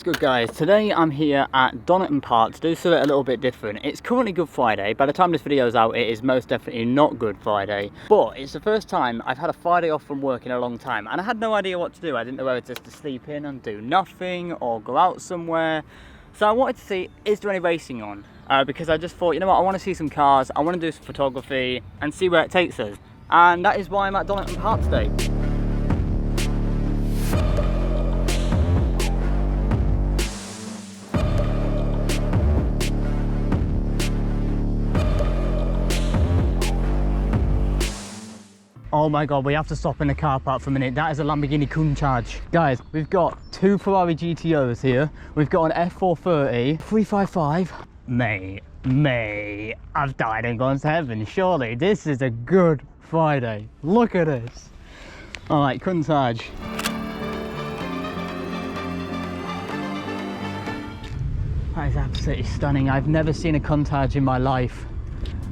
What's good, guys? Today I'm here at Donington Park to do something a little bit different. It's currently Good Friday. By the time this video is out, it is most definitely not Good Friday. But it's the first time I've had a Friday off from work in a long time, and I had no idea what to do. I didn't know whether just to sleep in and do nothing or go out somewhere. So I wanted to see, is there any racing on? Because I just thought, you know what, I want to see some cars, I want to do some photography and see where it takes us. And that is why I'm at Donington Park today. Oh my god, we have to stop in the car park for a minute. That is a Lamborghini Countach. Guys, we've got two Ferrari GTOs here. We've got an F430, 355. May, I've died and gone to heaven. Surely, this is a good Friday. Look at this. All right, Countach. That is absolutely stunning. I've never seen a Countach in my life.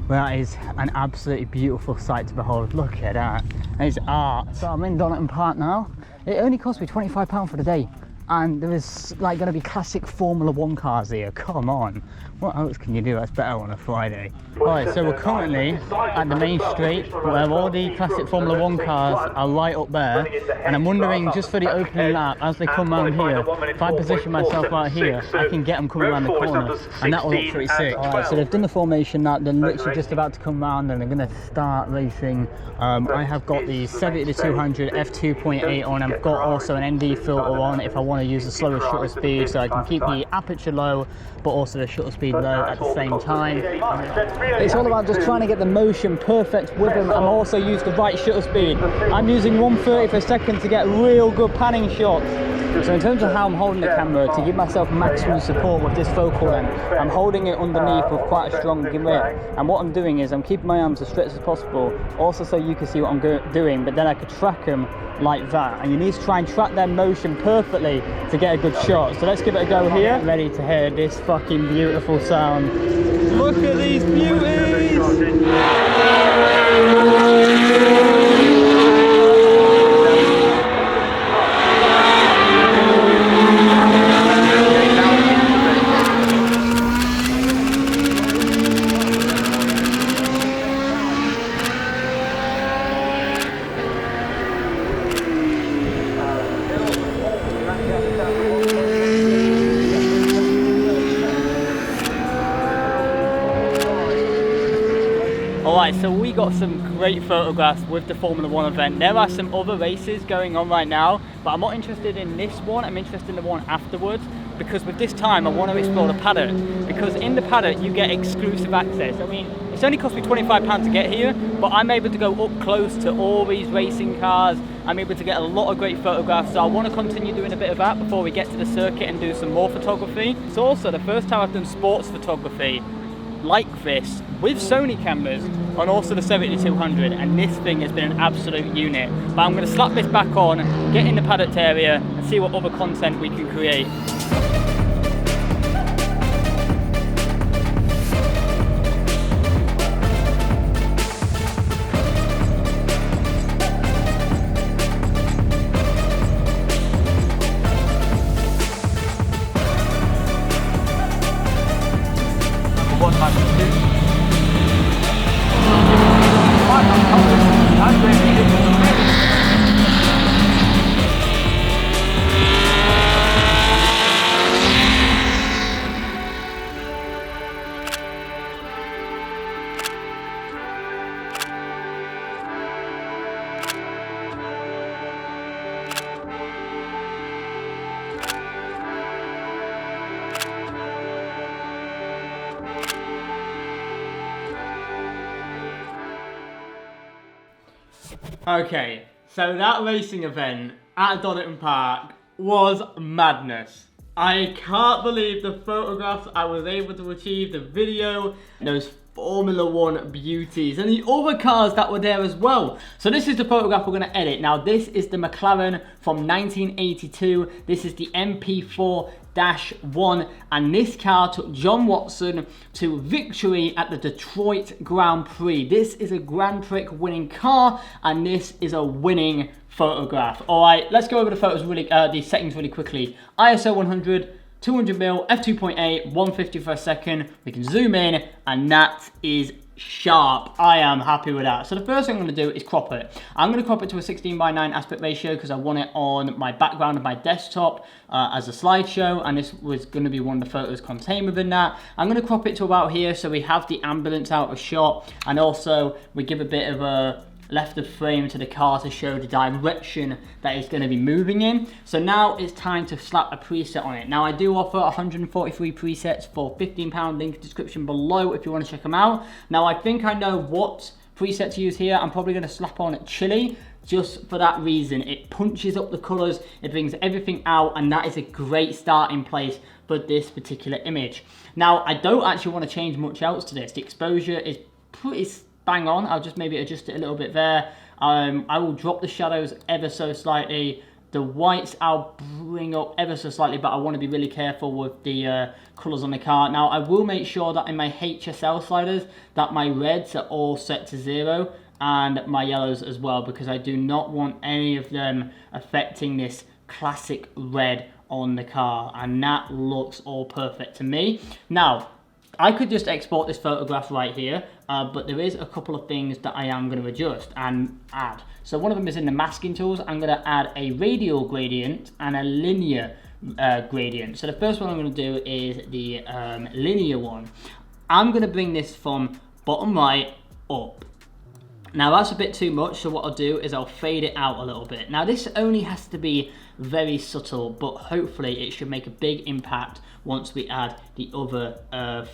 That is an absolutely beautiful sight to behold. Look at that. It's art. So I'm in Donington Park now. It only cost me £25 for the day. And there is like going to be classic Formula 1 cars here. Come on. What else can you do that's better on a Friday? Alright, so we're currently at the main street where all the classic Formula 1 cars are right up there. And I'm wondering, just for the opening lap, as they come around here, if I position myself right here, I can get them coming around the corner. And that will look pretty sick. Alright, so they've done the formation now. They're literally just about to come round and they're going to start racing. I have got the 70-200 F2.8 on. I've got also an ND filter on if I want to use the slower shutter speed, so I can keep the aperture low but also the shutter speed low at the same time. It's all about just trying to get the motion perfect with them and also use the right shutter speed. I'm using 130 per second to get real good panning shots. So in terms of how I'm holding the camera, to give myself maximum support with this focal length, I'm holding it underneath with quite a strong grip, and what I'm doing is I'm keeping my arms as straight as possible, also so you can see what I'm doing, but then I could track them like that, and you need to try and track their motion perfectly to get a good shot. So let's give it a go here. Ready to hear this fucking beautiful sound. Look at these beauties! Alright, so we got some great photographs with the Formula 1 event. There are some other races going on right now, but I'm not interested in this one, I'm interested in the one afterwards, because with this time I want to explore the paddock, because in the paddock you get exclusive access. I mean, it's only cost me £25 to get here, but I'm able to go up close to all these racing cars. I'm able to get a lot of great photographs, so I want to continue doing a bit of that before we get to the circuit and do some more photography. It's also the first time I've done sports photography like this with Sony cameras on also the 70-200, and this thing has been an absolute unit. But I'm going to slap this back on, get in the paddock area and see what other content we can create. Okay, so that racing event at Donington Park was madness. I can't believe the photographs I was able to achieve, the video, those Formula 1 beauties, and the other cars that were there as well. So this is the photograph we're going to edit. Now this is the McLaren from 1982. This is the MP4 1, and this car took John Watson to victory at the Detroit Grand Prix. This is a Grand Prix winning car, and this is a winning photograph. All right, let's go over the photos really, the settings really quickly. ISO 100, 200mm, f2.8, 150 for a second. We can zoom in, and that is sharp. I am happy with that. So the first thing I'm going to do is crop it. I'm going to crop it to a 16:9 aspect ratio because I want it on my background of my desktop as a slideshow, and this was going to be one of the photos contained within that. I'm going to crop it to about here so we have the ambulance out of shot, and also we give a bit of a left of frame to the car to show the direction that it's going to be moving in. So now it's time to slap a preset on it. Now I do offer 143 presets for £15, link description below if you want to check them out. Now I think I know what preset to use here. I'm probably going to slap on chili, just for that reason. It punches up the colours, it brings everything out, and that is a great starting place for this particular image. Now I don't actually want to change much else to this. The exposure is pretty bang on. I'll just maybe adjust it a little bit there. I will drop the shadows ever so slightly. The whites I'll bring up ever so slightly, but I want to be really careful with the colours on the car. Now I will make sure that in my HSL sliders that my reds are all set to 0 and my yellows as well, because I do not want any of them affecting this classic red on the car, and that looks all perfect to me. Now I could just export this photograph right here, but there is a couple of things that I am going to adjust and add. So one of them is in the masking tools. I'm going to add a radial gradient and a linear gradient. So the first one I'm going to do is the linear one. I'm going to bring this from bottom right up. Now that's a bit too much, so what I'll do is I'll fade it out a little bit. Now this only has to be very subtle, but hopefully it should make a big impact once we add the other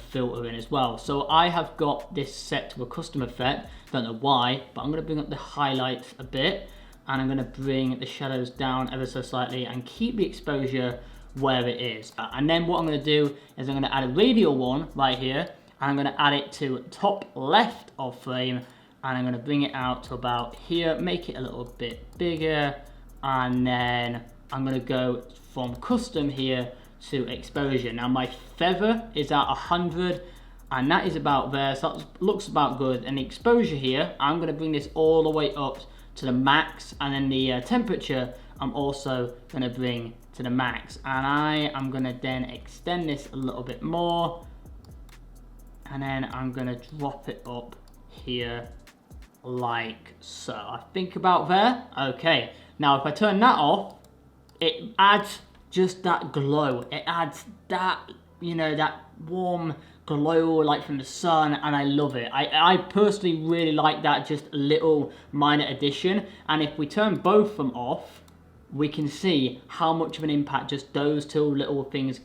filter in as well. So I have got this set to a custom effect, don't know why, but I'm going to bring up the highlights a bit, and I'm going to bring the shadows down ever so slightly and keep the exposure where it is. And then what I'm going to do is I'm going to add a radial one right here, and I'm going to add it to top left of frame, and I'm going to bring it out to about here, make it a little bit bigger, and then I'm going to go from custom here to exposure. Now my feather is at 100, and that is about there, so that looks about good. And the exposure here, I'm going to bring this all the way up to the max, and then the temperature I'm also going to bring to the max, and I am going to then extend this a little bit more, and then I'm going to drop it up here like so. I think about there. Okay, now if I turn that off, it adds just that glow. It adds that, you know, that warm glow like from the sun, and I love it. I personally really like that, just a little minor addition. And if we turn both of them off, we can see how much of an impact just those two little things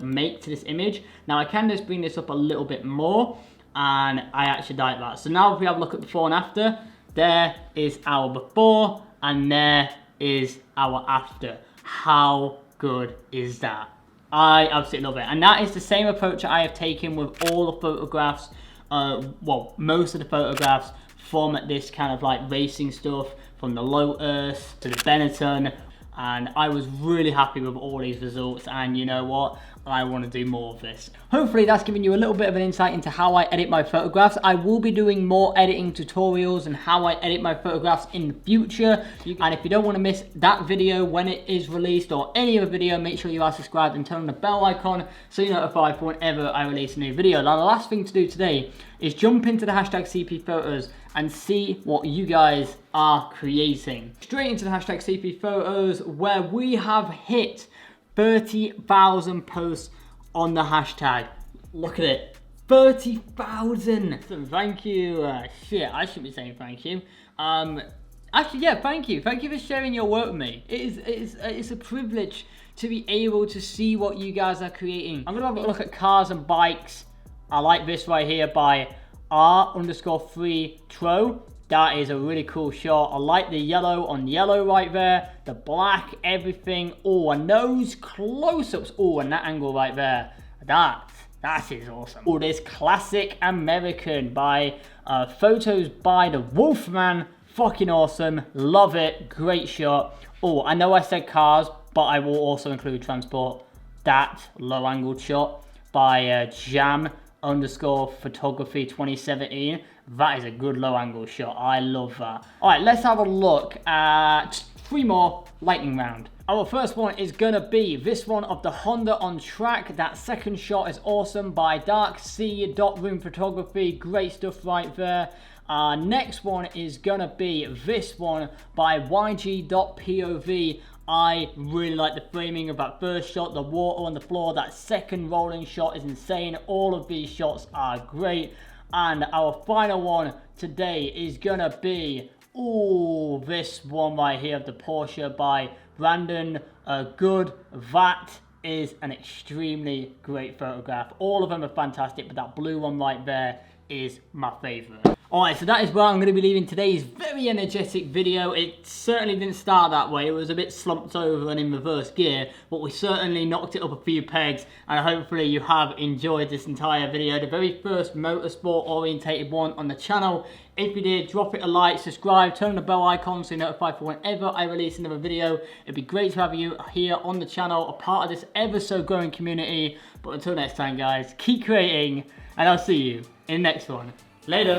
make to this image. Now I can just bring this up a little bit more, and I actually like that. So now if we have a look at before and after, there is our before and there is our after. How good is that? I absolutely love it. And that is the same approach that I have taken with all the photographs, well, most of the photographs from this kind of like racing stuff, from the Lotus to the Benetton, and I was really happy with all these results, and you know what? I want to do more of this. Hopefully that's given you a little bit of an insight into how I edit my photographs. I will be doing more editing tutorials and how I edit my photographs in the future. And if you don't want to miss that video when it is released, or any other video, make sure you are subscribed and turn on the bell icon so you're notified for whenever I release a new video. Now the last thing to do today is jump into the hashtag CP Photos and see what you guys are creating. Straight into the hashtag CP Photos, where we have hit 30,000 posts on the hashtag. Look at it, 30,000. Thank you. Shit, I shouldn't be saying thank you. Actually, yeah, thank you. Thank you for sharing your work with me. It's a privilege to be able to see what you guys are creating. I'm gonna have a look at cars and bikes. I like this right here by R_3Tro. That is a really cool shot. I like the yellow on yellow right there, the black, everything. Oh, and those close-ups. Oh, and that angle right there. That is awesome. Oh, this classic American by photos by the Wolfman. Fucking awesome. Love it. Great shot. Oh, I know I said cars, but I will also include transport. That low-angled shot by Jam_photography 2017. That is a good low angle shot. I love that. All right, let's have a look at 3 more lightning round. Our first one is gonna be this one of the Honda on track. That second shot is awesome by Dark Sea Room Photography. Great stuff right there. Our next one is gonna be this one by YG.POV. I really like the framing of that first shot, the water on the floor. That second rolling shot is insane. All of these shots are great. And our final one today is gonna be, this one right here of the Porsche by Brandon Good. That is an extremely great photograph. All of them are fantastic, but that blue one right there is my favorite. Alright, so that is where I'm going to be leaving today's very energetic video. It certainly didn't start that way. It was a bit slumped over and in reverse gear, but we certainly knocked it up a few pegs, and hopefully you have enjoyed this entire video. The very first motorsport orientated one on the channel. If you did, drop it a like, subscribe, turn on the bell icon so you're notified for whenever I release another video. It'd be great to have you here on the channel, a part of this ever so growing community. But until next time guys, keep creating, and I'll see you in the next one. Later.